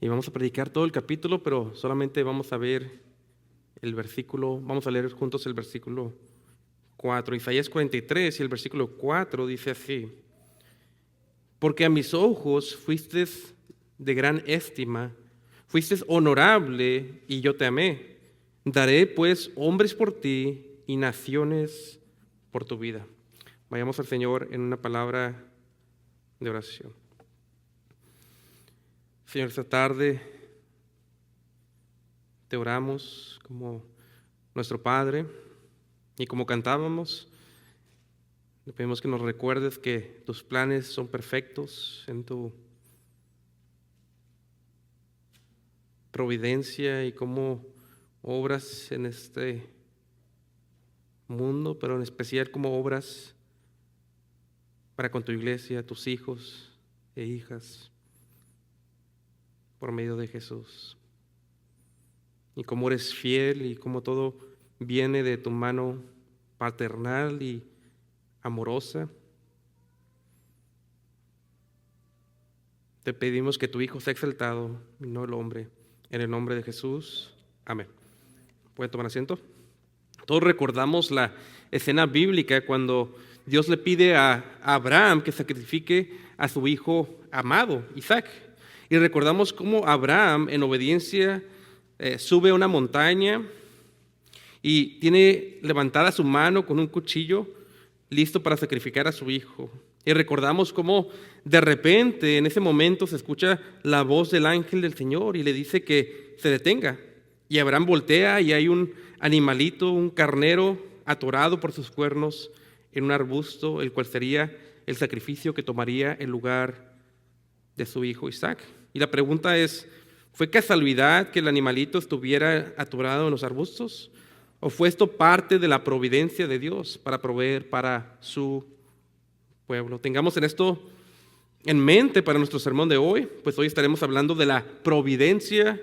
Y vamos a predicar todo el capítulo, pero solamente vamos a ver el versículo, vamos a leer juntos el versículo 4. Isaías 43 y el versículo 4 dice así: porque a mis ojos fuiste de gran estima, fuiste honorable y yo te amé. Daré pues hombres por ti y naciones por tu vida. Vayamos al Señor en una palabra de oración. Señor, esta tarde te oramos como nuestro Padre y como cantábamos. Le pedimos que nos recuerdes que tus planes son perfectos en tu providencia y cómo obras en este mundo, pero en especial cómo obras para con tu iglesia, tus hijos e hijas, por medio de Jesús. Y cómo eres fiel y cómo todo viene de tu mano paternal y amorosa. Te pedimos que tu Hijo sea exaltado y no el hombre. En el nombre de Jesús. Amén. ¿Pueden tomar asiento? Todos recordamos la escena bíblica cuando Dios le pide a Abraham que sacrifique a su hijo amado, Isaac. Y recordamos cómo Abraham, en obediencia, sube a una montaña y tiene levantada su mano con un cuchillo listo para sacrificar a su hijo. Y recordamos cómo de repente en ese momento se escucha la voz del ángel del Señor y le dice que se detenga. Y Abraham voltea y hay un animalito, un carnero atorado por sus cuernos en un arbusto, el cual sería el sacrificio que tomaría el lugar de su hijo Isaac. Y la pregunta es, ¿fue casualidad que el animalito estuviera atorado en los arbustos? ¿O fue esto parte de la providencia de Dios para proveer para su pueblo? Tengamos en esto en mente para nuestro sermón de hoy, pues hoy estaremos hablando de la providencia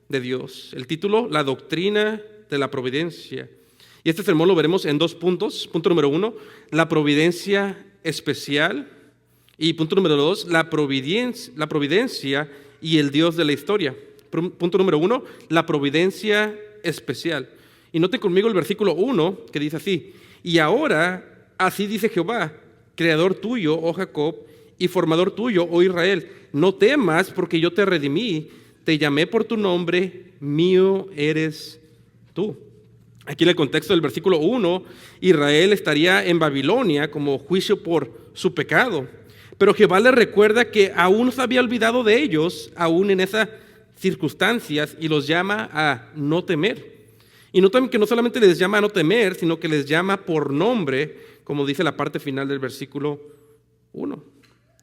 de Dios. El título, la doctrina de la providencia. Y este sermón lo veremos en 2 puntos. Punto número 1, la providencia especial. Y punto número 2, la providencia y el Dios de la historia. Punto número 1, la providencia especial. Y noten conmigo el versículo 1 que dice así: y ahora, así dice Jehová, creador tuyo, oh Jacob, y formador tuyo, oh Israel, no temas porque yo te redimí, te llamé por tu nombre, mío eres tú. Aquí en el contexto del versículo 1, Israel estaría en Babilonia como juicio por su pecado. Pero Jehová le recuerda que aún se había olvidado de ellos, aún en esas circunstancias, y los llama a no temer. Y noten que no solamente les llama a no temer, sino que les llama por nombre, como dice la parte final del versículo 1.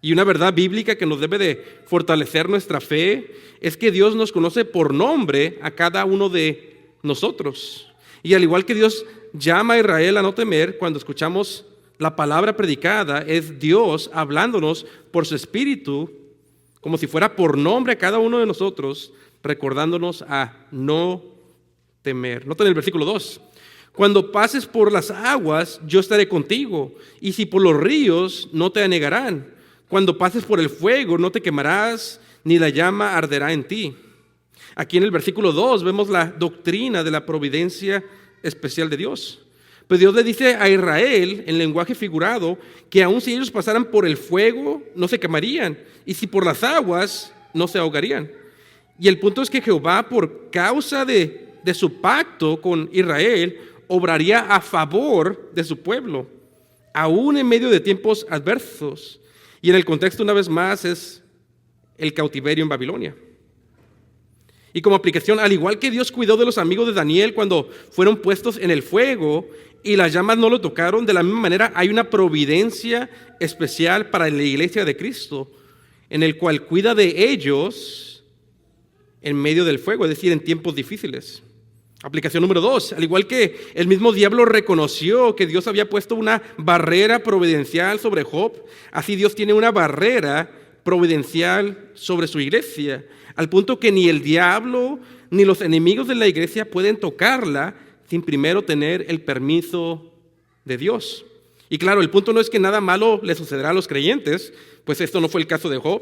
Y una verdad bíblica que nos debe de fortalecer nuestra fe es que Dios nos conoce por nombre a cada uno de nosotros. Y al igual que Dios llama a Israel a no temer, cuando escuchamos la palabra predicada, es Dios hablándonos por su Espíritu, como si fuera por nombre a cada uno de nosotros, recordándonos a no temer. Noten el versículo 2. Cuando pases por las aguas, yo estaré contigo, y si por los ríos, no te anegarán. Cuando pases por el fuego, no te quemarás, ni la llama arderá en ti. Aquí en el versículo 2 vemos la doctrina de la providencia especial de Dios. Pues Dios le dice a Israel, en lenguaje figurado, que aun si ellos pasaran por el fuego, no se quemarían, y si por las aguas, no se ahogarían. Y el punto es que Jehová, por causa de su pacto con Israel, obraría a favor de su pueblo, aún en medio de tiempos adversos. Y en el contexto, una vez más, es el cautiverio en Babilonia. Y como aplicación, al igual que Dios cuidó de los amigos de Daniel cuando fueron puestos en el fuego y las llamas no lo tocaron, de la misma manera hay una providencia especial para la iglesia de Cristo, en el cual cuida de ellos en medio del fuego, es decir, en tiempos difíciles. Aplicación número 2, al igual que el mismo diablo reconoció que Dios había puesto una barrera providencial sobre Job, así Dios tiene una barrera providencial sobre su iglesia, al punto que ni el diablo ni los enemigos de la iglesia pueden tocarla sin primero tener el permiso de Dios. Y claro, el punto no es que nada malo le sucederá a los creyentes, pues esto no fue el caso de Job.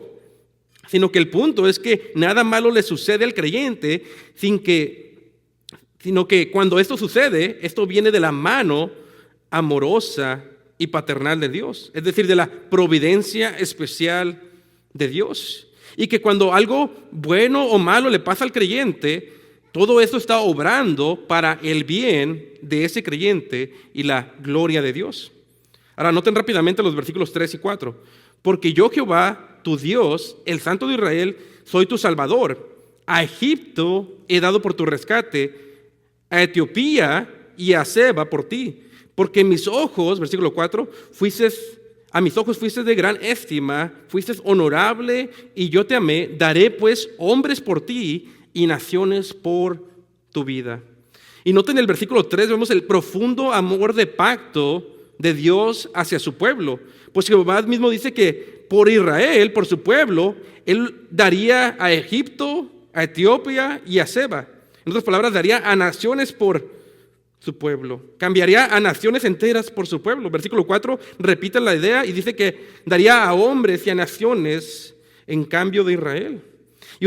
sino que el punto es que nada malo le sucede al creyente, sino que cuando esto sucede, esto viene de la mano amorosa y paternal de Dios, es decir, de la providencia especial de Dios. Y que cuando algo bueno o malo le pasa al creyente, todo esto está obrando para el bien de ese creyente y la gloria de Dios. Ahora, noten rápidamente los versículos 3 y 4. Porque yo, Jehová, tu Dios, el Santo de Israel, soy tu Salvador. A Egipto he dado por tu rescate, a Etiopía y a Seba por ti. Porque mis ojos, versículo 4, a mis ojos fuiste de gran estima, fuiste honorable y yo te amé. Daré pues hombres por ti y naciones por tu vida. Y noten el versículo 3, vemos el profundo amor de pacto de Dios hacia su pueblo. Pues Jehová mismo dice que por Israel, por su pueblo, Él daría a Egipto, a Etiopía y a Seba. En otras palabras, daría a naciones por su pueblo. Cambiaría a naciones enteras por su pueblo. Versículo 4 repite la idea y dice que daría a hombres y a naciones en cambio de Israel. Y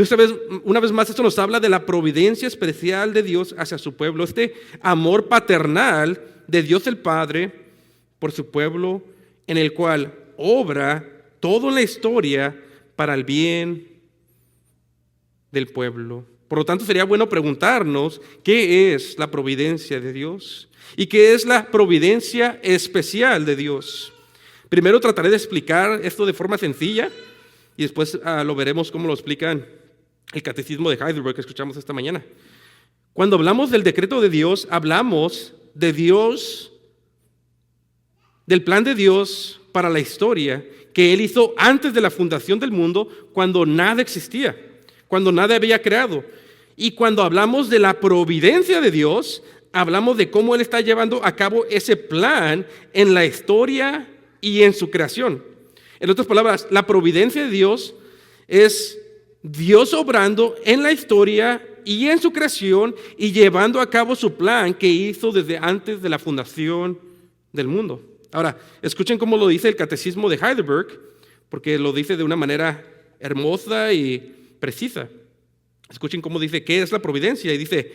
una vez más esto nos habla de la providencia especial de Dios hacia su pueblo, este amor paternal de Dios el Padre por su pueblo, en el cual obra toda la historia para el bien del pueblo. Por lo tanto, sería bueno preguntarnos qué es la providencia de Dios y qué es la providencia especial de Dios. Primero trataré de explicar esto de forma sencilla y después lo veremos cómo lo explican el Catecismo de Heidelberg que escuchamos esta mañana. Cuando hablamos del decreto de Dios, hablamos de Dios, del plan de Dios para la historia que Él hizo antes de la fundación del mundo, cuando nada existía, cuando nada había creado. Y cuando hablamos de la providencia de Dios, hablamos de cómo Él está llevando a cabo ese plan en la historia y en su creación. En otras palabras, la providencia de Dios es Dios obrando en la historia y en su creación y llevando a cabo su plan que hizo desde antes de la fundación del mundo. Ahora, escuchen cómo lo dice el Catecismo de Heidelberg, porque lo dice de una manera hermosa y precisa. Escuchen cómo dice qué es la providencia. Y dice,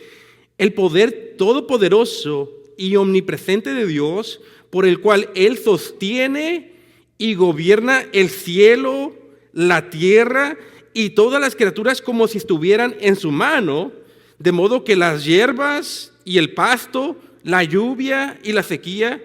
el poder todopoderoso y omnipresente de Dios, por el cual Él sostiene y gobierna el cielo, la tierra y todas las criaturas como si estuvieran en su mano, de modo que las hierbas y el pasto, la lluvia y la sequía,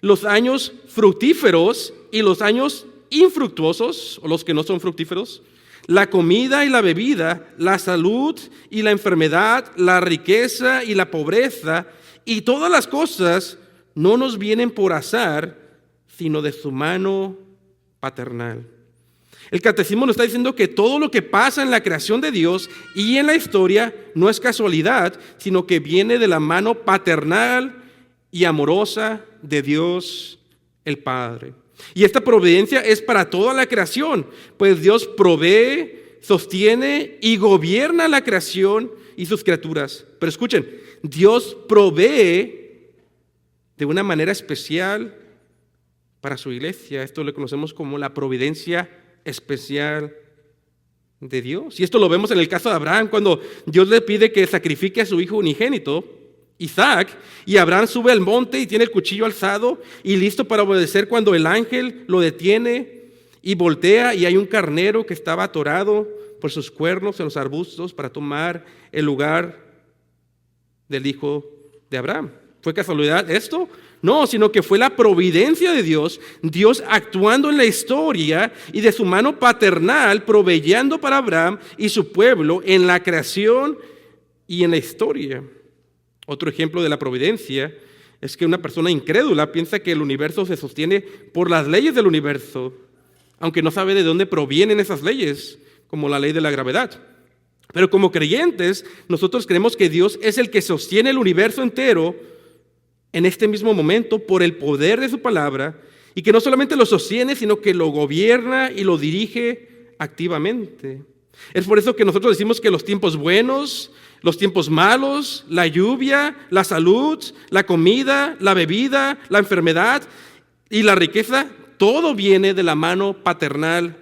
los años fructíferos y los años infructuosos, o los que no son fructíferos, la comida y la bebida, la salud y la enfermedad, la riqueza y la pobreza, y todas las cosas no nos vienen por azar, sino de su mano paternal. El Catecismo nos está diciendo que todo lo que pasa en la creación de Dios y en la historia no es casualidad, sino que viene de la mano paternal y amorosa de Dios el Padre. Y esta providencia es para toda la creación, pues Dios provee, sostiene y gobierna la creación y sus criaturas. Pero escuchen, Dios provee de una manera especial para su iglesia. Esto lo conocemos como la providencia especial de Dios. Y esto lo vemos en el caso de Abraham, cuando Dios le pide que sacrifique a su hijo unigénito, Isaac, y Abraham sube al monte y tiene el cuchillo alzado y listo para obedecer cuando el ángel lo detiene y voltea y hay un carnero que estaba atorado por sus cuernos en los arbustos para tomar el lugar del hijo de Abraham. ¿Fue casualidad esto? No, sino que fue la providencia de Dios, Dios actuando en la historia y de su mano paternal proveyendo para Abraham y su pueblo en la creación y en la historia. Otro ejemplo de la providencia es que una persona incrédula piensa que el universo se sostiene por las leyes del universo, aunque no sabe de dónde provienen esas leyes, como la ley de la gravedad. Pero como creyentes, nosotros creemos que Dios es el que sostiene el universo entero en este mismo momento por el poder de su palabra, y que no solamente lo sostiene, sino que lo gobierna y lo dirige activamente. Es por eso que nosotros decimos que los tiempos buenos, los tiempos malos, la lluvia, la salud, la comida, la bebida, la enfermedad y la riqueza, todo viene de la mano paternal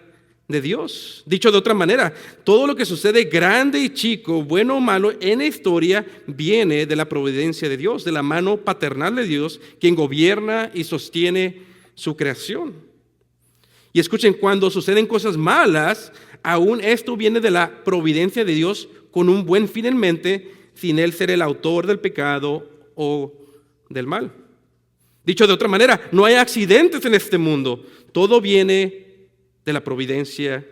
de Dios. Dicho de otra manera, todo lo que sucede grande y chico, bueno o malo en la historia viene de la providencia de Dios, de la mano paternal de Dios, quien gobierna y sostiene su creación. Y escuchen, cuando suceden cosas malas, aún esto viene de la providencia de Dios con un buen fin en mente, sin Él ser el autor del pecado o del mal. Dicho de otra manera, no hay accidentes en este mundo. Todo viene de la providencia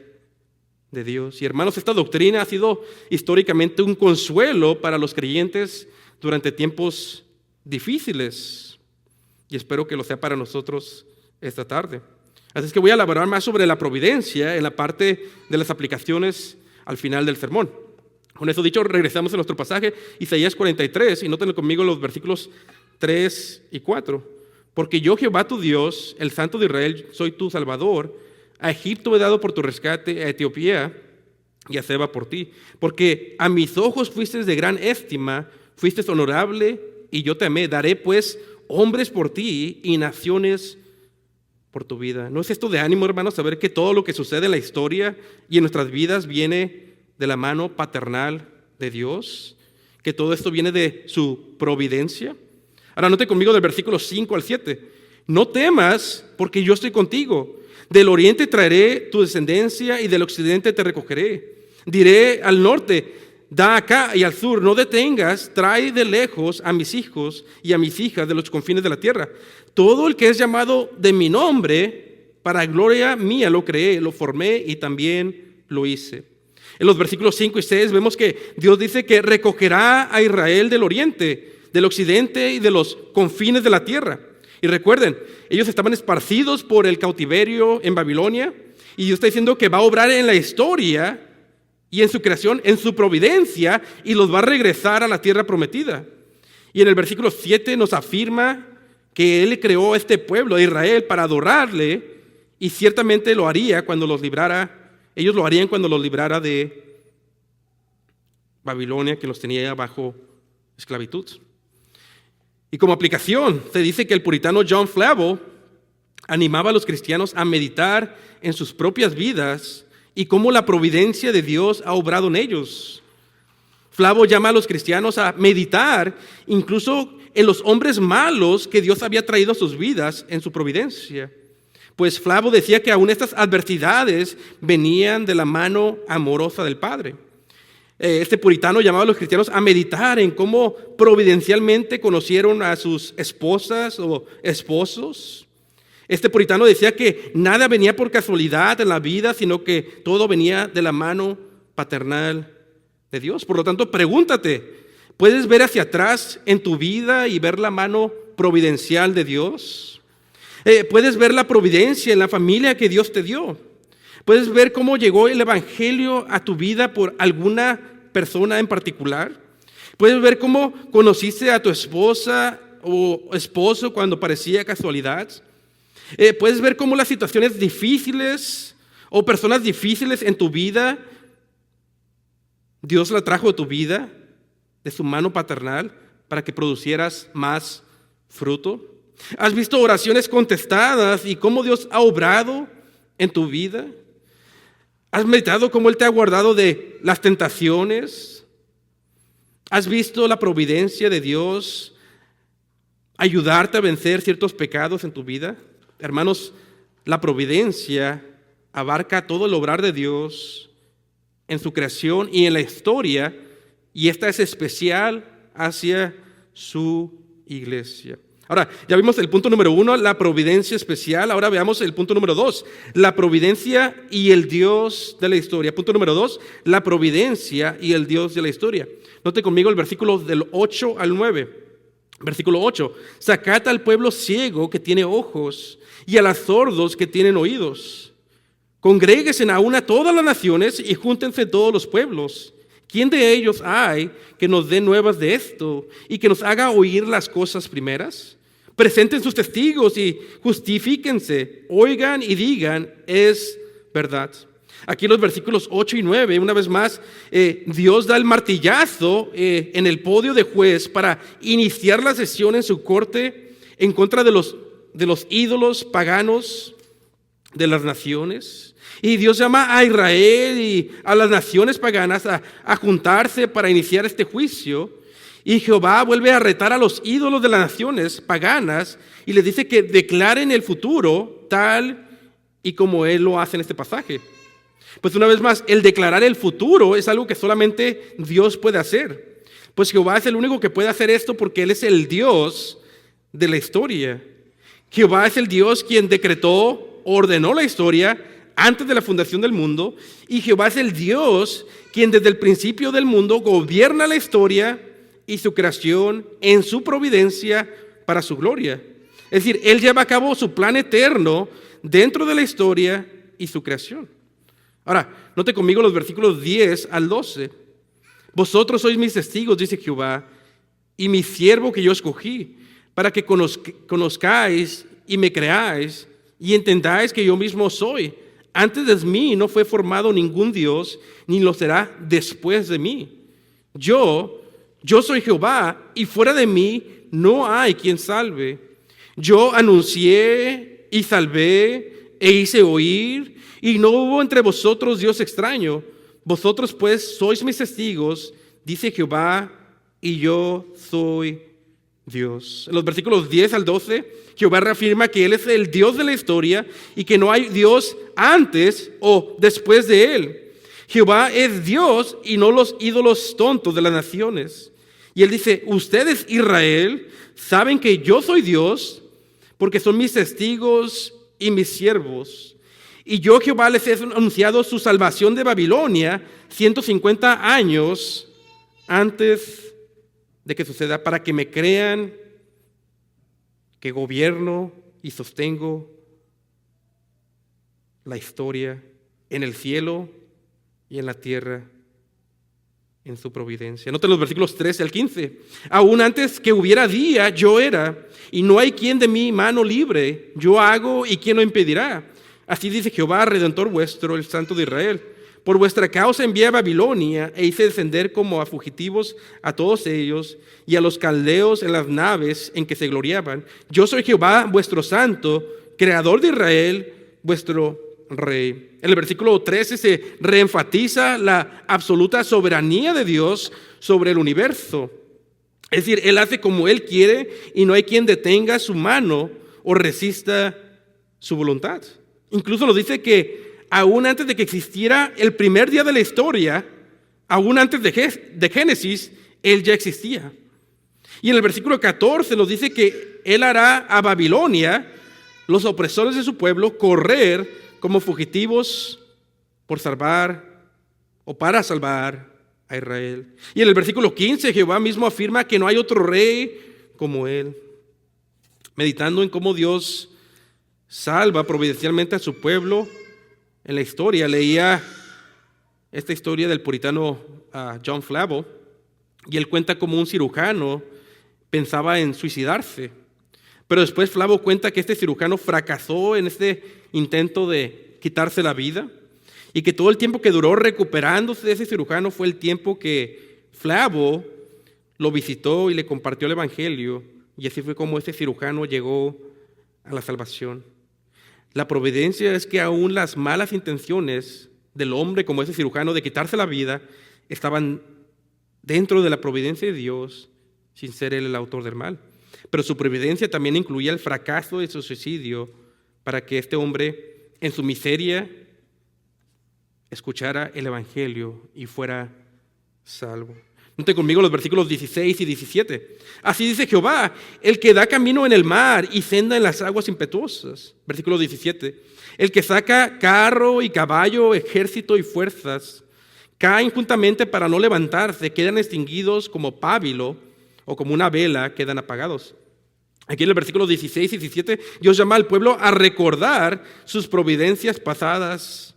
de Dios. Y hermanos, esta doctrina ha sido históricamente un consuelo para los creyentes durante tiempos difíciles. Y espero que lo sea para nosotros esta tarde. Así es que voy a elaborar más sobre la providencia en la parte de las aplicaciones al final del sermón. Con eso dicho, regresamos a nuestro pasaje, Isaías 43, y noten conmigo los versículos 3 y 4. Porque yo, Jehová tu Dios, el Santo de Israel, soy tu Salvador. A Egipto he dado por tu rescate, a Etiopía y a Seba por ti. Porque a mis ojos fuiste de gran estima, fuiste honorable y yo te amé. Daré pues hombres por ti y naciones por tu vida. ¿No es esto de ánimo, hermanos, saber que todo lo que sucede en la historia y en nuestras vidas viene de la mano paternal de Dios? Que todo esto viene de su providencia. Ahora note conmigo del versículo 5 al 7. No temas, porque yo estoy contigo. Del oriente traeré tu descendencia y del occidente te recogeré. Diré al norte, da acá, y al sur, no detengas, trae de lejos a mis hijos y a mis hijas de los confines de la tierra. Todo el que es llamado de mi nombre, para gloria mía lo creé, lo formé y también lo hice. En los versículos 5 y 6 vemos que Dios dice que recogerá a Israel del oriente, del occidente y de los confines de la tierra. Y recuerden, ellos estaban esparcidos por el cautiverio en Babilonia, y Dios está diciendo que va a obrar en la historia y en su creación, en su providencia, y los va a regresar a la tierra prometida. Y en el versículo 7 nos afirma que Él creó a este pueblo de Israel para adorarle, y ciertamente lo haría cuando los librara. Ellos lo harían cuando los librara de Babilonia, que los tenía bajo esclavitud. Y como aplicación, se dice que el puritano John Flavel animaba a los cristianos a meditar en sus propias vidas y cómo la providencia de Dios ha obrado en ellos. Flavel llama a los cristianos a meditar incluso en los hombres malos que Dios había traído a sus vidas en su providencia. Pues Flavel decía que aún estas adversidades venían de la mano amorosa del Padre. Este puritano llamaba a los cristianos a meditar en cómo providencialmente conocieron a sus esposas o esposos. Este puritano decía que nada venía por casualidad en la vida, sino que todo venía de la mano paternal de Dios. Por lo tanto, pregúntate, ¿puedes ver hacia atrás en tu vida y ver la mano providencial de Dios? ¿Puedes ver la providencia en la familia que Dios te dio? ¿Puedes ver cómo llegó el evangelio a tu vida por alguna persona en particular? ¿Puedes ver cómo conociste a tu esposa o esposo cuando parecía casualidad? ¿Puedes ver cómo las situaciones difíciles o personas difíciles en tu vida, Dios la trajo a tu vida de su mano paternal para que producieras más fruto? ¿Has visto oraciones contestadas y cómo Dios ha obrado en tu vida? ¿Has meditado cómo Él te ha guardado de las tentaciones? ¿Has visto la providencia de Dios ayudarte a vencer ciertos pecados en tu vida? Hermanos, la providencia abarca todo el obrar de Dios en su creación y en la historia, y esta es especial hacia su iglesia. Ahora, ya vimos el punto número 1, la providencia especial. Ahora veamos el punto número 2, la providencia y el Dios de la historia. Punto número 2, la providencia y el Dios de la historia. Note conmigo el versículo del 8 al 9. Versículo 8, sacad al pueblo ciego que tiene ojos y a los sordos que tienen oídos. Congréguense aún a todas las naciones y júntense todos los pueblos. ¿Quién de ellos hay que nos dé nuevas de esto y que nos haga oír las cosas primeras? Presenten sus testigos y justifíquense, oigan y digan, es verdad. Aquí en los versículos 8 y 9, una vez más, Dios da el martillazo en el podio de juez para iniciar la sesión en su corte en contra de los ídolos paganos de las naciones. Y Dios llama a Israel y a las naciones paganas a juntarse para iniciar este juicio. Y Jehová vuelve a retar a los ídolos de las naciones paganas y les dice que declaren el futuro tal y como Él lo hace en este pasaje. Pues una vez más, el declarar el futuro es algo que solamente Dios puede hacer. Pues Jehová es el único que puede hacer esto porque Él es el Dios de la historia. Jehová es el Dios quien decretó, ordenó la historia antes de la fundación del mundo. Y Jehová es el Dios quien desde el principio del mundo gobierna la historia y su creación en su providencia para su gloria. Es decir, Él lleva a cabo su plan eterno dentro de la historia y su creación. Ahora, note conmigo los versículos 10 al 12. Vosotros sois mis testigos, dice Jehová, y mi siervo que yo escogí, para que conozcáis y me creáis y entendáis que yo mismo soy. Antes de mí no fue formado ningún Dios, ni lo será después de mí. Yo soy Jehová, y fuera de mí no hay quien salve. Yo anuncié y salvé e hice oír, y no hubo entre vosotros Dios extraño. Vosotros pues sois mis testigos, dice Jehová, y yo soy Dios. En los versículos 10 al 12, Jehová reafirma que Él es el Dios de la historia y que no hay Dios antes o después de Él. Jehová es Dios y no los ídolos tontos de las naciones. Y Él dice, ustedes, Israel, saben que yo soy Dios porque son mis testigos y mis siervos. Y yo, Jehová, les he anunciado su salvación de Babilonia 150 años antes de que suceda, para que me crean que gobierno y sostengo la historia en el cielo y en la tierra en su providencia. Noten los versículos 13 al 15. Aún antes que hubiera día, yo era, y no hay quien de mi mano libre. Yo hago, y quién lo impedirá. Así dice Jehová, Redentor vuestro, el Santo de Israel. Por vuestra causa envié a Babilonia e hice descender como a fugitivos a todos ellos y a los caldeos en las naves en que se gloriaban. Yo soy Jehová, vuestro santo, creador de Israel, vuestro rey. En el versículo 13 se reenfatiza la absoluta soberanía de Dios sobre el universo. Es decir, Él hace como Él quiere y no hay quien detenga su mano o resista su voluntad. Incluso nos dice que aún antes de que existiera el primer día de la historia, aún antes de Génesis, Él ya existía. Y en el versículo 14 nos dice que Él hará a Babilonia, los opresores de su pueblo, correr como fugitivos por salvar o para salvar a Israel. Y en el versículo 15 Jehová mismo afirma que no hay otro rey como Él. Meditando en cómo Dios salva providencialmente a su pueblo en la historia, leía esta historia del puritano John Flavel, y él cuenta cómo un cirujano pensaba en suicidarse, pero después Flavel cuenta que este cirujano fracasó en este intento de quitarse la vida, y que todo el tiempo que duró recuperándose de ese cirujano fue el tiempo que Flavel lo visitó y le compartió el evangelio, y así fue como ese cirujano llegó a la salvación. La providencia es que aún las malas intenciones del hombre, como ese cirujano, de quitarse la vida, estaban dentro de la providencia de Dios, sin ser Él el autor del mal. Pero su providencia también incluía el fracaso de su suicidio para que este hombre, en su miseria, escuchara el evangelio y fuera salvo. Noten conmigo los versículos 16 y 17. Así dice Jehová, el que da camino en el mar y senda en las aguas impetuosas. Versículo 17. El que saca carro y caballo, ejército y fuerzas, caen juntamente para no levantarse, quedan extinguidos como pábilo o como una vela, quedan apagados. Aquí en el versículo 16 y 17, Dios llama al pueblo a recordar sus providencias pasadas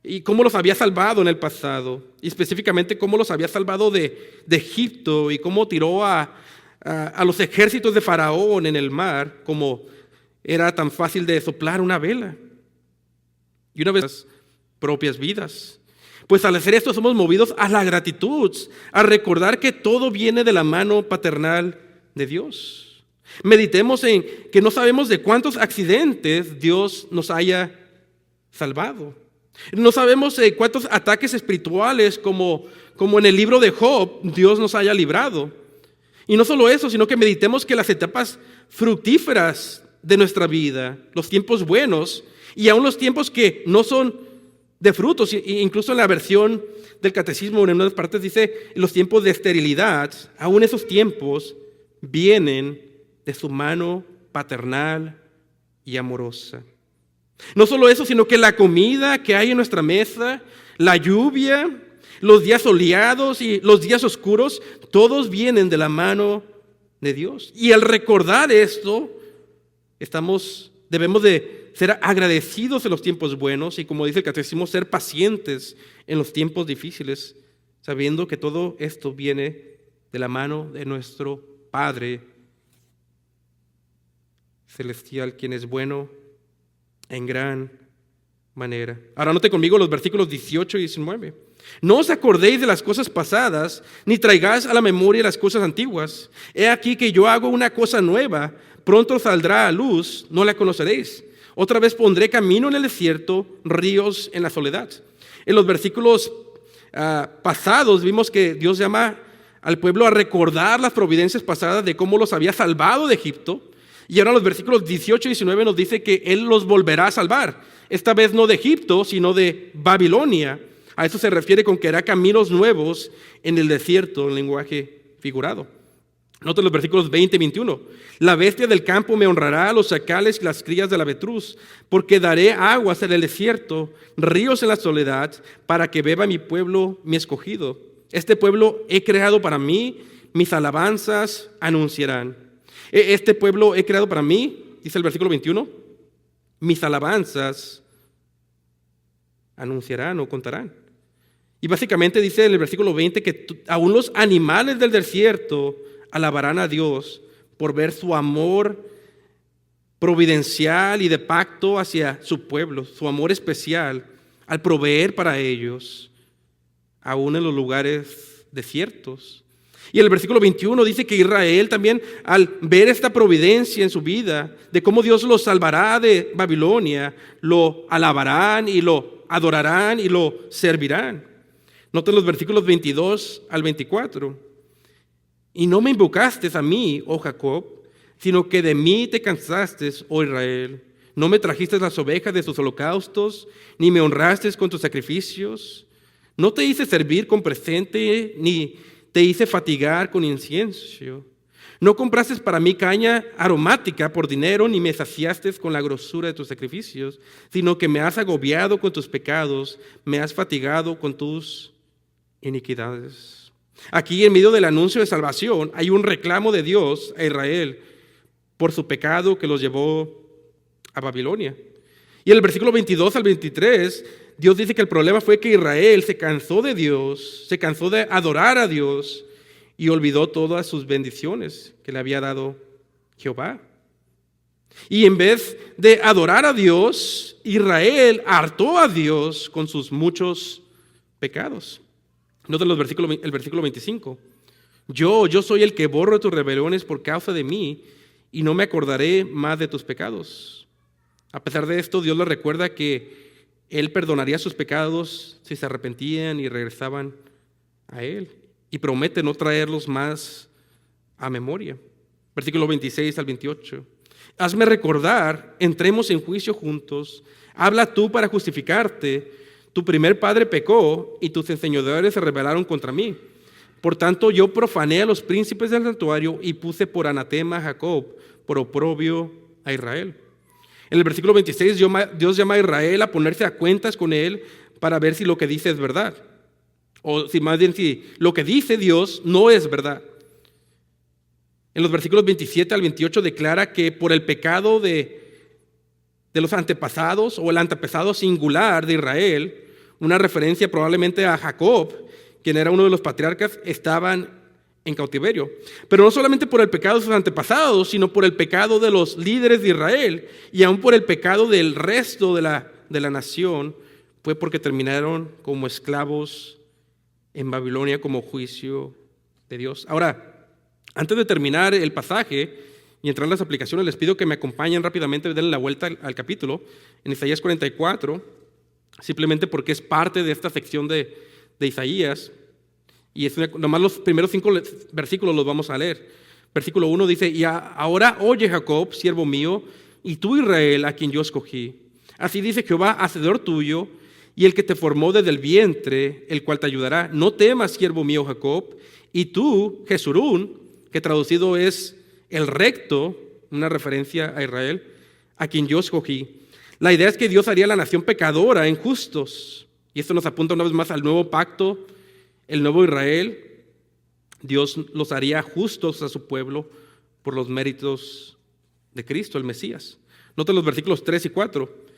y cómo los había salvado en el pasado, y específicamente cómo los había salvado de Egipto y cómo tiró a los ejércitos de Faraón en el mar, como era tan fácil de soplar una vela. Y una vez las propias vidas. Pues al hacer esto somos movidos a la gratitud, a recordar que todo viene de la mano paternal de Dios. Meditemos en que no sabemos de cuántos accidentes Dios nos haya salvado. No sabemos cuántos ataques espirituales como en el libro de Job Dios nos haya librado. Y no solo eso, sino que meditemos que las etapas fructíferas de nuestra vida, los tiempos buenos y aún los tiempos que no son de frutos, incluso en la versión del catecismo en unas partes dice los tiempos de esterilidad, aún esos tiempos vienen de su mano paternal y amorosa. No solo eso, sino que la comida que hay en nuestra mesa, la lluvia, los días soleados y los días oscuros, todos vienen de la mano de Dios. Y al recordar esto, debemos de ser agradecidos en los tiempos buenos y, como dice el catecismo, ser pacientes en los tiempos difíciles, sabiendo que todo esto viene de la mano de nuestro Padre celestial, quien es bueno en gran manera. Ahora note conmigo los versículos 18 y 19. No os acordéis de las cosas pasadas, ni traigáis a la memoria las cosas antiguas. He aquí que yo hago una cosa nueva, pronto saldrá a luz, no la conoceréis. Otra vez pondré camino en el desierto, ríos en la soledad. En los versículos pasados vimos que Dios llama al pueblo a recordar las providencias pasadas de cómo los había salvado de Egipto. Y ahora los versículos 18 y 19 nos dice que Él los volverá a salvar. Esta vez no de Egipto, sino de Babilonia. A eso se refiere con que hará caminos nuevos en el desierto, en lenguaje figurado. Noten los versículos 20 y 21. La bestia del campo me honrará, los chacales y las crías del avetruz, porque daré aguas en el desierto, ríos en la soledad, para que beba mi pueblo, mi escogido. Este pueblo he creado para mí, mis alabanzas anunciarán. Este pueblo he creado para mí, dice el versículo 21, mis alabanzas anunciarán o contarán. Y básicamente dice en el versículo 20 que aún los animales del desierto alabarán a Dios por ver su amor providencial y de pacto hacia su pueblo, su amor especial al proveer para ellos, aún en los lugares desiertos. Y el versículo 21 dice que Israel también, al ver esta providencia en su vida, de cómo Dios los salvará de Babilonia, lo alabarán y lo adorarán y lo servirán. Noten los versículos 22 al 24. Y no me invocaste a mí, oh Jacob, sino que de mí te cansaste, oh Israel. No me trajiste las ovejas de tus holocaustos, ni me honraste con tus sacrificios. No te hice servir con presente, ni te hice fatigar con incienso. No compraste para mí caña aromática por dinero, ni me saciaste con la grosura de tus sacrificios, sino que me has agobiado con tus pecados, me has fatigado con tus iniquidades. Aquí, en medio del anuncio de salvación, hay un reclamo de Dios a Israel por su pecado que los llevó a Babilonia. Y en el versículo 22 al 23, Dios dice que el problema fue que Israel se cansó de Dios, se cansó de adorar a Dios y olvidó todas sus bendiciones que le había dado Jehová. Y en vez de adorar a Dios, Israel hartó a Dios con sus muchos pecados. Noten el versículo 25. Yo soy el que borro tus rebeliones por causa de mí y no me acordaré más de tus pecados. A pesar de esto, Dios les recuerda que Él perdonaría sus pecados si se arrepentían y regresaban a Él. Y promete no traerlos más a memoria. Versículo 26 al 28. Hazme recordar, entremos en juicio juntos. Habla tú para justificarte. Tu primer padre pecó y tus enseñadores se rebelaron contra mí. Por tanto, yo profané a los príncipes del santuario y puse por anatema a Jacob, por oprobio a Israel. En el versículo 26, Dios llama a Israel a ponerse a cuentas con él para ver si lo que dice es verdad. O si más bien si lo que dice Dios no es verdad. En los versículos 27 al 28 declara que por el pecado de los antepasados o el antepasado singular de Israel, una referencia probablemente a Jacob, quien era uno de los patriarcas, estaban en cautiverio. Pero no solamente por el pecado de sus antepasados, sino por el pecado de los líderes de Israel y aún por el pecado del resto de la nación, fue porque terminaron como esclavos en Babilonia como juicio de Dios. Ahora, antes de terminar el pasaje y entrar en las aplicaciones, les pido que me acompañen rápidamente, denle la vuelta al capítulo, en Isaías 44. simplemente porque es parte de esta sección de Isaías. Y nomás los primeros 5 versículos los vamos a leer. Versículo 1 dice: y ahora oye Jacob, siervo mío, y tú Israel, a quien yo escogí. Así dice Jehová, hacedor tuyo, y el que te formó desde el vientre, el cual te ayudará. No temas, siervo mío Jacob, y tú, Jesurún, que traducido es el recto, una referencia a Israel, a quien yo escogí. La idea es que Dios haría la nación pecadora en justos. Y esto nos apunta una vez más al nuevo pacto, el nuevo Israel. Dios los haría justos a su pueblo por los méritos de Cristo, el Mesías. Noten los versículos 3 y 4.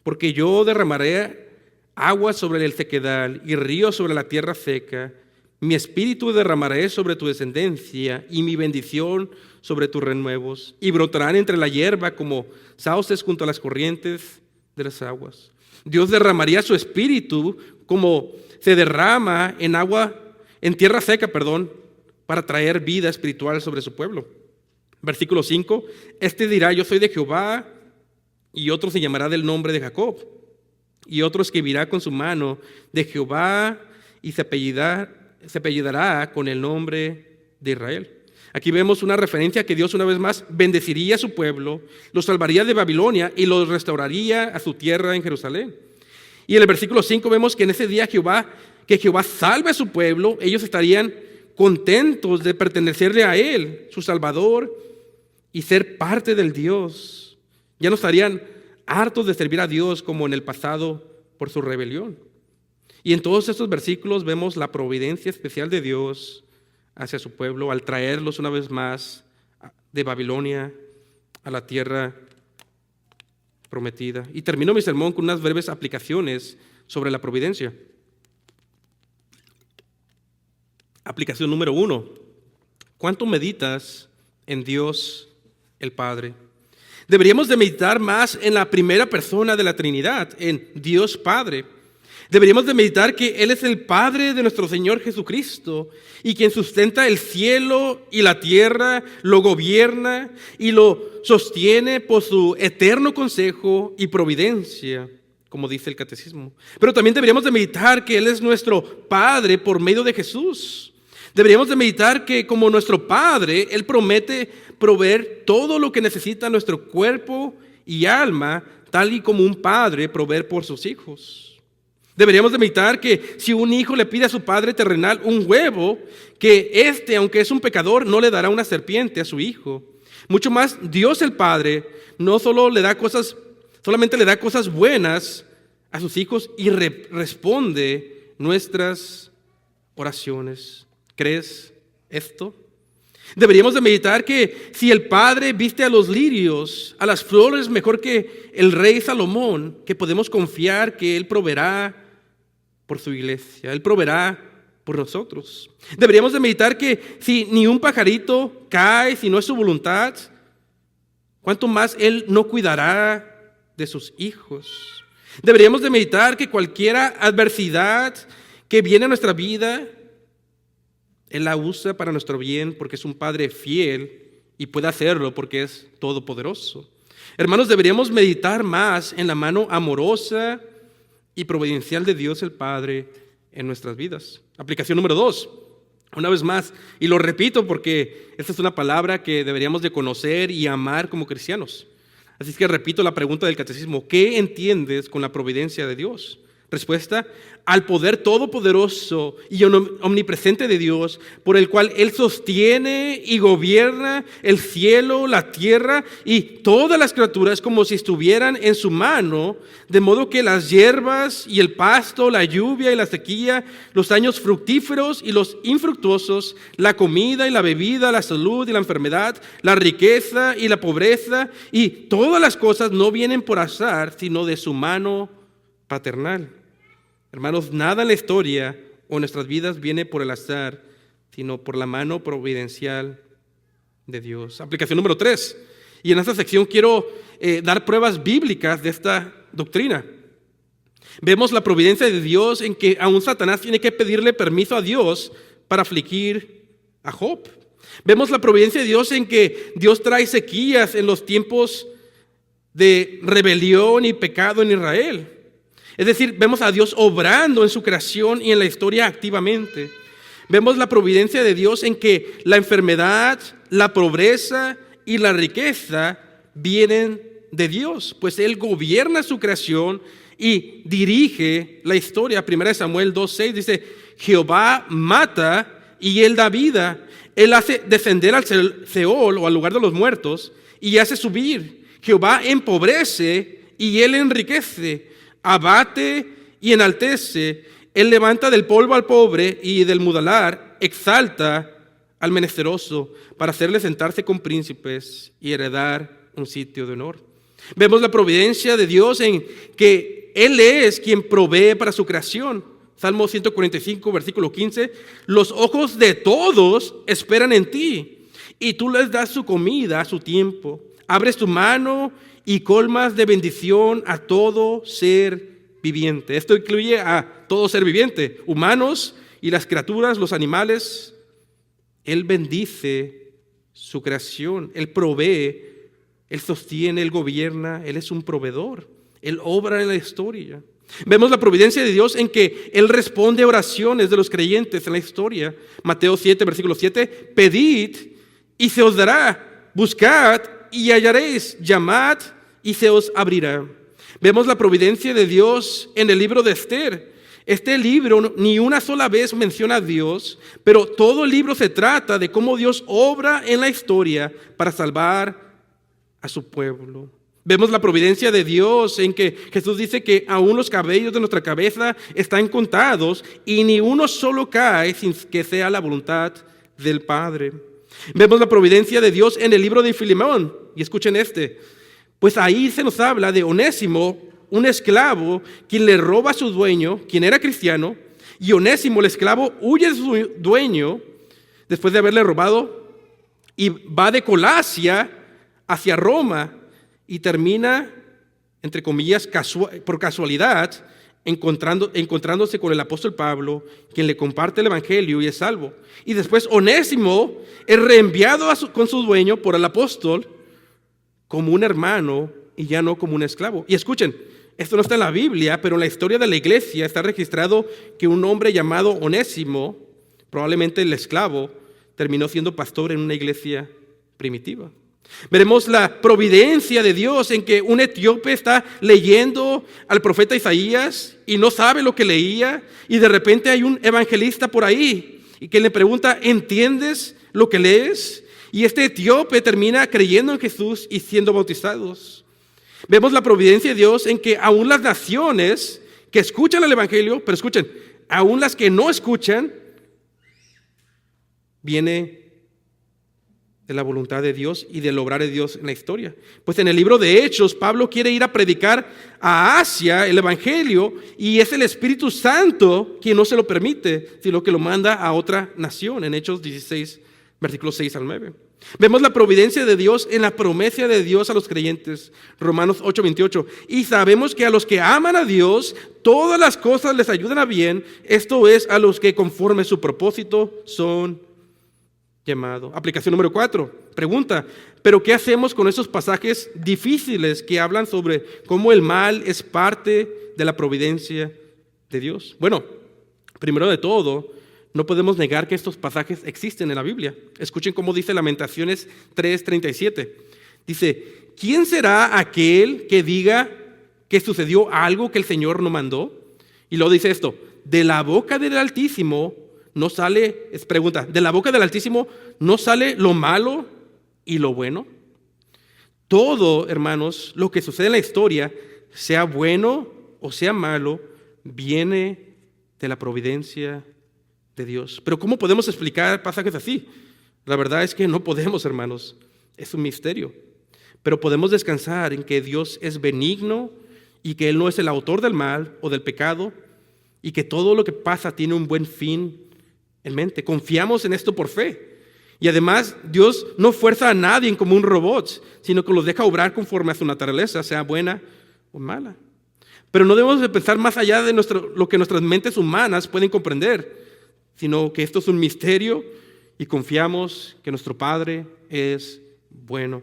Porque yo derramaré agua sobre el sequedal y ríos sobre la tierra seca. Mi espíritu derramaré sobre tu descendencia y mi bendición sobre tus renuevos. Y brotarán entre la hierba como sauces junto a las corrientes de las aguas. Dios derramaría su espíritu como se derrama en tierra seca, para traer vida espiritual sobre su pueblo. Versículo 5, este dirá: yo soy de Jehová, y otro se llamará del nombre de Jacob, y otro escribirá con su mano de Jehová, y se apellidará con el nombre de Israel. Aquí vemos una referencia a que Dios una vez más bendeciría a su pueblo, los salvaría de Babilonia y los restauraría a su tierra en Jerusalén. Y en el versículo 5 vemos que en ese día Jehová salve a su pueblo, ellos estarían contentos de pertenecerle a Él, su Salvador, y ser parte del Dios. Ya no estarían hartos de servir a Dios como en el pasado por su rebelión. Y en todos estos versículos vemos la providencia especial de Dios hacia su pueblo al traerlos una vez más de Babilonia a la tierra prometida. Y termino mi sermón con unas breves aplicaciones sobre la providencia. Aplicación número 1. ¿Cuánto meditas en Dios el Padre? Deberíamos de meditar más en la primera persona de la Trinidad, en Dios Padre. Deberíamos de meditar que Él es el Padre de nuestro Señor Jesucristo y quien sustenta el cielo y la tierra, lo gobierna y lo sostiene por su eterno consejo y providencia, como dice el catecismo. Pero también deberíamos de meditar que Él es nuestro Padre por medio de Jesús. Deberíamos de meditar que como nuestro Padre, Él promete proveer todo lo que necesita nuestro cuerpo y alma, tal y como un padre provee por sus hijos. Deberíamos de meditar que si un hijo le pide a su padre terrenal un huevo, que éste, aunque es un pecador, no le dará una serpiente a su hijo. Mucho más, Dios el Padre no solamente le da cosas buenas a sus hijos y responde nuestras oraciones. ¿Crees esto? Deberíamos de meditar que si el Padre viste a los lirios, a las flores mejor que el rey Salomón, que podemos confiar que Él proveerá por su iglesia, Él proveerá por nosotros. Deberíamos de meditar que si ni un pajarito cae, si no es su voluntad, ¿cuánto más Él no cuidará de sus hijos? Deberíamos de meditar que cualquier adversidad que viene a nuestra vida, Él la usa para nuestro bien porque es un Padre fiel y puede hacerlo porque es todopoderoso. Hermanos, deberíamos meditar más en la mano amorosa y providencial de Dios el Padre en nuestras vidas. Aplicación número 2. Una vez más, y lo repito porque esta es una palabra que deberíamos de conocer y amar como cristianos. Así es que repito la pregunta del catecismo: ¿qué entiendes con la providencia de Dios? Respuesta: al poder todopoderoso y omnipresente de Dios, por el cual Él sostiene y gobierna el cielo, la tierra y todas las criaturas como si estuvieran en su mano, de modo que las hierbas y el pasto, la lluvia y la sequía, los años fructíferos y los infructuosos, la comida y la bebida, la salud y la enfermedad, la riqueza y la pobreza y todas las cosas no vienen por azar, sino de su mano paternal. Hermanos, nada en la historia o en nuestras vidas viene por el azar, sino por la mano providencial de Dios. Aplicación número 3. Y en esta sección quiero dar pruebas bíblicas de esta doctrina. Vemos la providencia de Dios en que aún Satanás tiene que pedirle permiso a Dios para afligir a Job. Vemos la providencia de Dios en que Dios trae sequías en los tiempos de rebelión y pecado en Israel. Es decir, vemos a Dios obrando en su creación y en la historia activamente. Vemos la providencia de Dios en que la enfermedad, la pobreza y la riqueza vienen de Dios, pues Él gobierna su creación y dirige la historia. 1 Samuel 2:6 dice: Jehová mata y Él da vida. Él hace descender al Seol o al lugar de los muertos y hace subir. Jehová empobrece y Él enriquece. Abate y enaltece. Él levanta del polvo al pobre y del mudalar exalta al menesteroso para hacerle sentarse con príncipes y heredar un sitio de honor. Vemos la providencia de Dios en que Él es quien provee para su creación. Salmo 145, versículo 15. Los ojos de todos esperan en ti, y tú les das su comida a su tiempo. Abres tu mano y colmas de bendición a todo ser viviente. Esto incluye a todo ser viviente, humanos y las criaturas, los animales. Él bendice su creación, Él provee, Él sostiene, Él gobierna, Él es un proveedor, Él obra en la historia. Vemos la providencia de Dios en que Él responde a oraciones de los creyentes en la historia. Mateo 7, versículo 7, pedid y se os dará, buscad y hallaréis, llamad y se os abrirá. Vemos la providencia de Dios en el libro de Esther. Este libro ni una sola vez menciona a Dios, pero todo el libro se trata de cómo Dios obra en la historia para salvar a su pueblo. Vemos la providencia de Dios en que Jesús dice que aún los cabellos de nuestra cabeza están contados y ni uno solo cae sin que sea la voluntad del Padre. Vemos la providencia de Dios en el libro de Filemón, y escuchen pues ahí se nos habla de Onésimo, un esclavo quien le roba a su dueño, quien era cristiano, y Onésimo, el esclavo, huye de su dueño después de haberle robado y va de Colasia hacia Roma y termina, entre comillas, por casualidad, encontrándose con el apóstol Pablo, quien le comparte el evangelio y es salvo. Y después Onésimo es reenviado con su dueño por el apóstol como un hermano y ya no como un esclavo. Y escuchen, esto no está en la Biblia, pero en la historia de la iglesia está registrado que un hombre llamado Onésimo, probablemente el esclavo, terminó siendo pastor en una iglesia primitiva. Veremos la providencia de Dios en que un etíope está leyendo al profeta Isaías y no sabe lo que leía, y de repente hay un evangelista por ahí y que le pregunta: ¿entiendes lo que lees? Y este etíope termina creyendo en Jesús y siendo bautizados. Vemos la providencia de Dios en que aún las naciones que escuchan el evangelio, pero escuchen, aún las que no escuchan, viene de la voluntad de Dios y del obrar de Dios en la historia. Pues en el libro de Hechos, Pablo quiere ir a predicar a Asia el evangelio, y es el Espíritu Santo quien no se lo permite, sino que lo manda a otra nación, en Hechos 16, versículos 6 al 9. Vemos la providencia de Dios en la promesa de Dios a los creyentes, Romanos 8, 28. Y sabemos que a los que aman a Dios, todas las cosas les ayudan a bien, esto es, a los que conforme su propósito son llamados. Aplicación número 4, pregunta: ¿pero qué hacemos con esos pasajes difíciles que hablan sobre cómo el mal es parte de la providencia de Dios? Bueno, primero de todo, no podemos negar que estos pasajes existen en la Biblia. Escuchen cómo dice Lamentaciones 3:37. Dice: ¿quién será aquel que diga que sucedió algo que el Señor no mandó? Y luego dice esto: de la boca del Altísimo no sale, de la boca del Altísimo no sale lo malo y lo bueno. Todo, hermanos, lo que sucede en la historia, sea bueno o sea malo, viene de la providencia de Dios. Pero ¿cómo podemos explicar pasajes así? La verdad es que no podemos, hermanos. Es un misterio. Pero podemos descansar en que Dios es benigno y que Él no es el autor del mal o del pecado, y que todo lo que pasa tiene un buen fin en mente. Confiamos en esto por fe. Y además, Dios no fuerza a nadie como un robot, sino que los deja obrar conforme a su naturaleza, sea buena o mala. Pero no debemos de pensar más allá de lo que nuestras mentes humanas pueden comprender, sino que esto es un misterio y confiamos que nuestro Padre es bueno.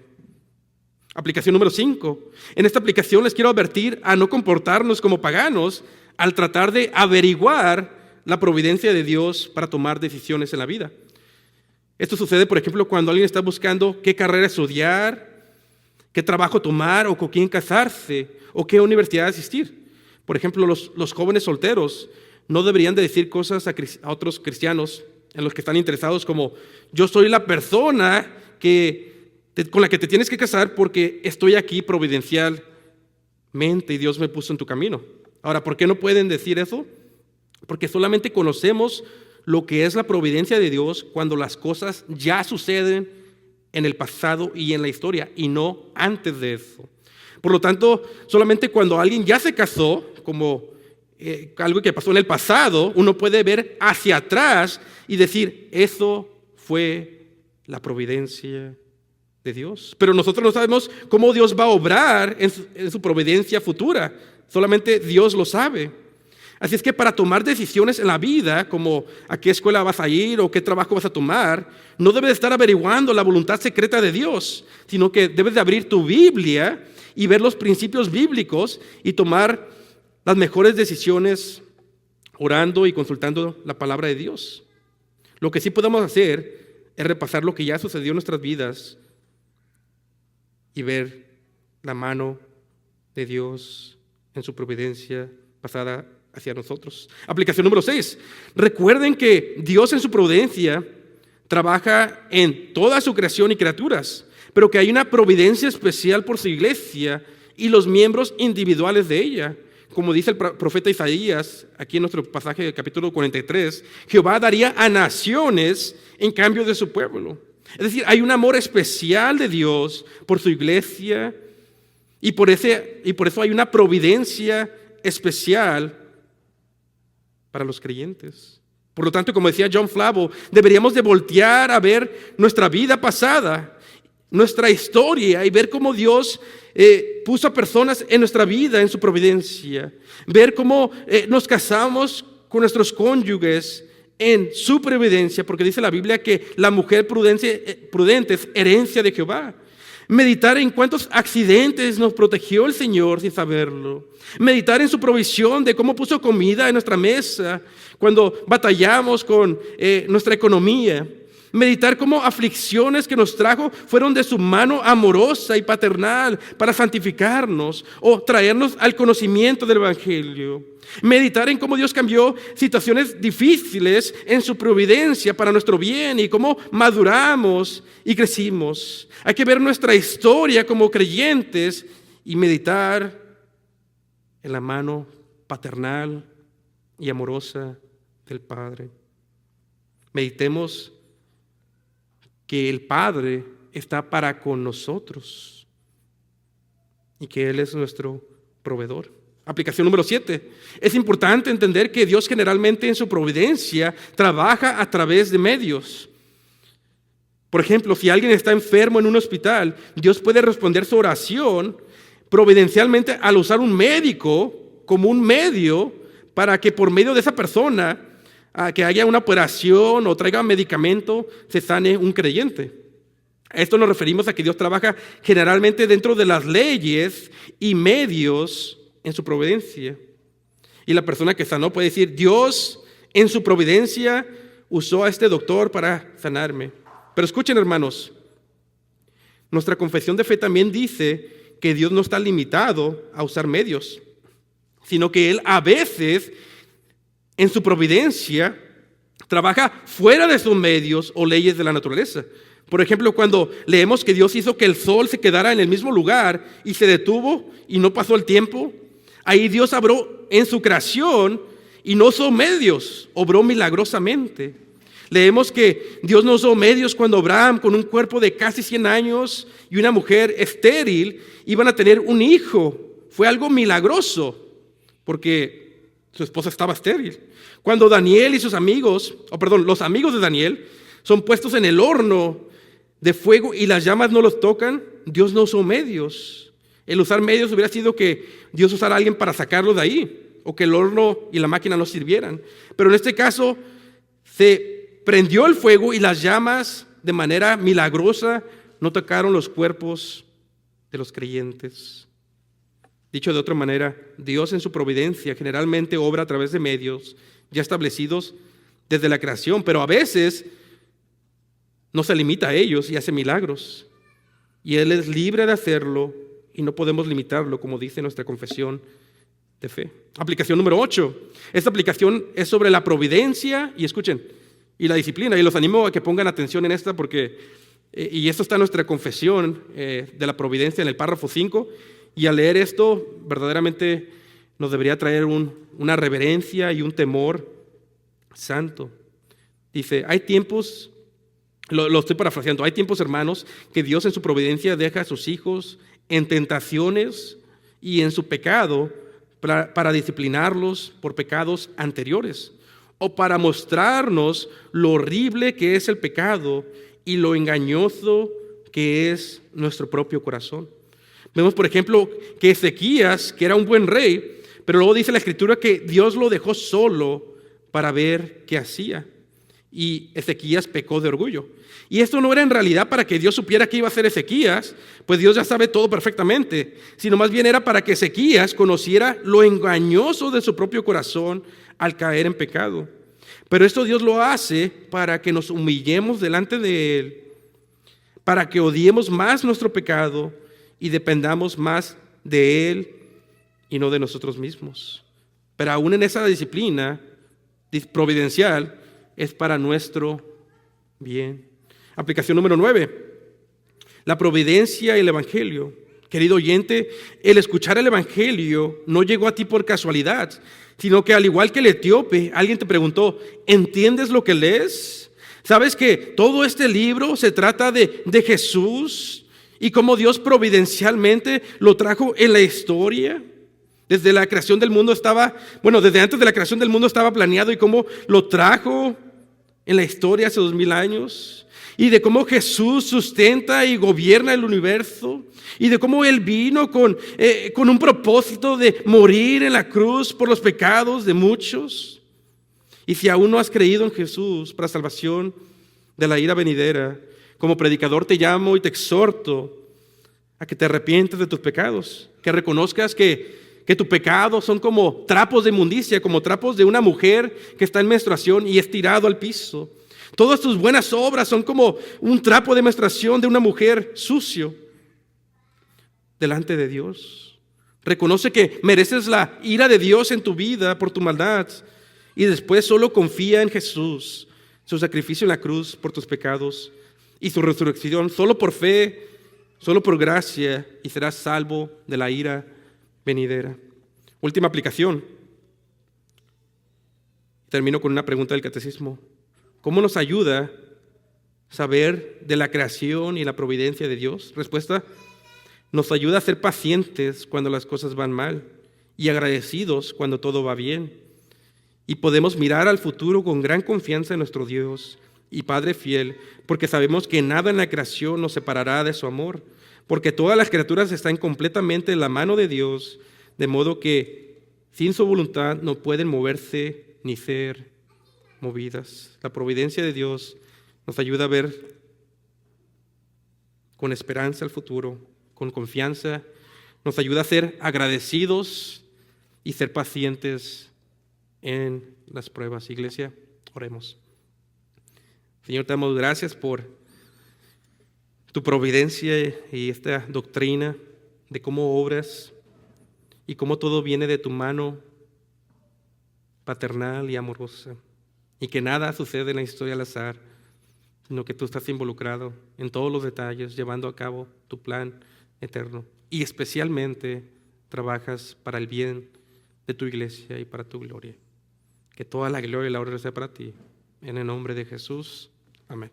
Aplicación número 5. En esta aplicación les quiero advertir a no comportarnos como paganos al tratar de averiguar la providencia de Dios para tomar decisiones en la vida. Esto sucede, por ejemplo, cuando alguien está buscando qué carrera estudiar, qué trabajo tomar o con quién casarse o qué universidad asistir. Por ejemplo, los jóvenes solteros no deberían de decir cosas a otros cristianos en los que están interesados como: yo soy la persona con la que te tienes que casar porque estoy aquí providencialmente y Dios me puso en tu camino. Ahora, ¿por qué no pueden decir eso? Porque solamente conocemos lo que es la providencia de Dios cuando las cosas ya suceden en el pasado y en la historia, y no antes de eso. Por lo tanto, solamente cuando alguien ya se casó, como algo que pasó en el pasado, uno puede ver hacia atrás y decir: eso fue la providencia de Dios. Pero nosotros no sabemos cómo Dios va a obrar en su providencia futura. Solamente Dios lo sabe. Así es que para tomar decisiones en la vida, como a qué escuela vas a ir o qué trabajo vas a tomar, no debes de estar averiguando la voluntad secreta de Dios, sino que debes de abrir tu Biblia y ver los principios bíblicos y tomar las mejores decisiones orando y consultando la palabra de Dios. Lo que sí podemos hacer es repasar lo que ya sucedió en nuestras vidas y ver la mano de Dios en su providencia pasada hacia nosotros. Aplicación número 6. Recuerden que Dios en su providencia trabaja en toda su creación y criaturas, pero que hay una providencia especial por su iglesia y los miembros individuales de ella. Como dice el profeta Isaías, aquí en nuestro pasaje del capítulo 43, Jehová daría a naciones en cambio de su pueblo. Es decir, hay un amor especial de Dios por su iglesia y por eso hay una providencia especial para los creyentes. Por lo tanto, como decía John Flavo, deberíamos de voltear a ver nuestra vida pasada, nuestra historia, y ver cómo Dios puso a personas en nuestra vida en su providencia. Ver cómo nos casamos con nuestros cónyuges en su providencia, porque dice la Biblia que la mujer prudente es herencia de Jehová. Meditar en cuántos accidentes nos protegió el Señor sin saberlo. Meditar en su provisión de cómo puso comida en nuestra mesa cuando batallamos con nuestra economía. Meditar cómo aflicciones que nos trajo fueron de su mano amorosa y paternal para santificarnos o traernos al conocimiento del Evangelio. Meditar en cómo Dios cambió situaciones difíciles en su providencia para nuestro bien y cómo maduramos y crecimos. Hay que ver nuestra historia como creyentes y meditar en la mano paternal y amorosa del Padre. Meditemos que el Padre está para con nosotros y que Él es nuestro proveedor. Aplicación número 7. Es importante entender que Dios generalmente en su providencia trabaja a través de medios. Por ejemplo, si alguien está enfermo en un hospital, Dios puede responder su oración providencialmente al usar un médico como un medio para que por medio de esa persona que haya una operación o traiga medicamento, se sane un creyente. A esto nos referimos a que Dios trabaja generalmente dentro de las leyes y medios en su providencia. Y la persona que sanó puede decir: Dios en su providencia usó a este doctor para sanarme. Pero escuchen, hermanos, nuestra confesión de fe también dice que Dios no está limitado a usar medios, sino que Él a veces en su providencia trabaja fuera de sus medios o leyes de la naturaleza. Por ejemplo, cuando leemos que Dios hizo que el sol se quedara en el mismo lugar y se detuvo y no pasó el tiempo, ahí Dios obró en su creación y no usó medios, obró milagrosamente. Leemos que Dios no usó medios cuando Abraham, con un cuerpo de casi 100 años y una mujer estéril, iban a tener un hijo. Fue algo milagroso, porque su esposa estaba estéril. Cuando Daniel y los amigos de Daniel son puestos en el horno de fuego y las llamas no los tocan, Dios no usó medios. El usar medios hubiera sido que Dios usara a alguien para sacarlos de ahí, o que el horno y la máquina no sirvieran. Pero en este caso se prendió el fuego y las llamas de manera milagrosa no tocaron los cuerpos de los creyentes. Dicho de otra manera, Dios en su providencia generalmente obra a través de medios ya establecidos desde la creación, pero a veces no se limita a ellos y hace milagros. Y Él es libre de hacerlo y no podemos limitarlo, como dice nuestra confesión de fe. Aplicación número 8. Esta aplicación es sobre la providencia, y escuchen, y la disciplina. Y los animo a que pongan atención en esta porque, y esto está en nuestra confesión de la providencia en el párrafo 5, y al leer esto verdaderamente nos debería traer una reverencia y un temor santo. Dice, hay tiempos, lo estoy parafraseando, hay tiempos, hermanos, que Dios en su providencia deja a sus hijos en tentaciones y en su pecado para disciplinarlos por pecados anteriores, o para mostrarnos lo horrible que es el pecado y lo engañoso que es nuestro propio corazón. Vemos, por ejemplo, que Ezequías, que era un buen rey, pero luego dice la Escritura que Dios lo dejó solo para ver qué hacía. Y Ezequías pecó de orgullo. Y esto no era en realidad para que Dios supiera qué iba a hacer Ezequías, pues Dios ya sabe todo perfectamente, sino más bien era para que Ezequías conociera lo engañoso de su propio corazón al caer en pecado. Pero esto Dios lo hace para que nos humillemos delante de Él, para que odiemos más nuestro pecado y dependamos más de Él y no de nosotros mismos. Pero aún en esa disciplina providencial es para nuestro bien. Aplicación número 9. La providencia y el evangelio. Querido oyente, el escuchar el evangelio no llegó a ti por casualidad, sino que al igual que el etíope, alguien te preguntó, ¿entiendes lo que lees? ¿Sabes que todo este libro se trata de Jesús y cómo Dios providencialmente lo trajo en la historia? Desde la creación del mundo desde antes de la creación del mundo estaba planeado y cómo lo trajo en la historia hace 2000 años. Y de cómo Jesús sustenta y gobierna el universo. Y de cómo Él vino con un propósito de morir en la cruz por los pecados de muchos. Y si aún no has creído en Jesús para salvación de la ira venidera, como predicador te llamo y te exhorto a que te arrepientes de tus pecados. Que reconozcas que tus pecados son como trapos de inmundicia, como trapos de una mujer que está en menstruación y es tirado al piso. Todas tus buenas obras son como un trapo de menstruación de una mujer sucio delante de Dios. Reconoce que mereces la ira de Dios en tu vida por tu maldad y después solo confía en Jesús, su sacrificio en la cruz por tus pecados y su resurrección, solo por fe, solo por gracia, y serás salvo de la ira venidera. Última aplicación. Termino con una pregunta del catecismo. ¿Cómo nos ayuda saber de la creación y la providencia de Dios? Respuesta: nos ayuda a ser pacientes cuando las cosas van mal y agradecidos cuando todo va bien. Y podemos mirar al futuro con gran confianza en nuestro Dios y Padre fiel, porque sabemos que nada en la creación nos separará de su amor, porque todas las criaturas están completamente en la mano de Dios, de modo que sin su voluntad no pueden moverse ni ser movidas. La providencia de Dios nos ayuda a ver con esperanza el futuro, con confianza, nos ayuda a ser agradecidos y ser pacientes en las pruebas. Iglesia, oremos. Señor, te damos gracias por tu providencia y esta doctrina de cómo obras y cómo todo viene de tu mano paternal y amorosa, y que nada sucede en la historia al azar, sino que tú estás involucrado en todos los detalles, llevando a cabo tu plan eterno, y especialmente trabajas para el bien de tu iglesia y para tu gloria. Que toda la gloria y la honra sea para ti. En el nombre de Jesús. Amén.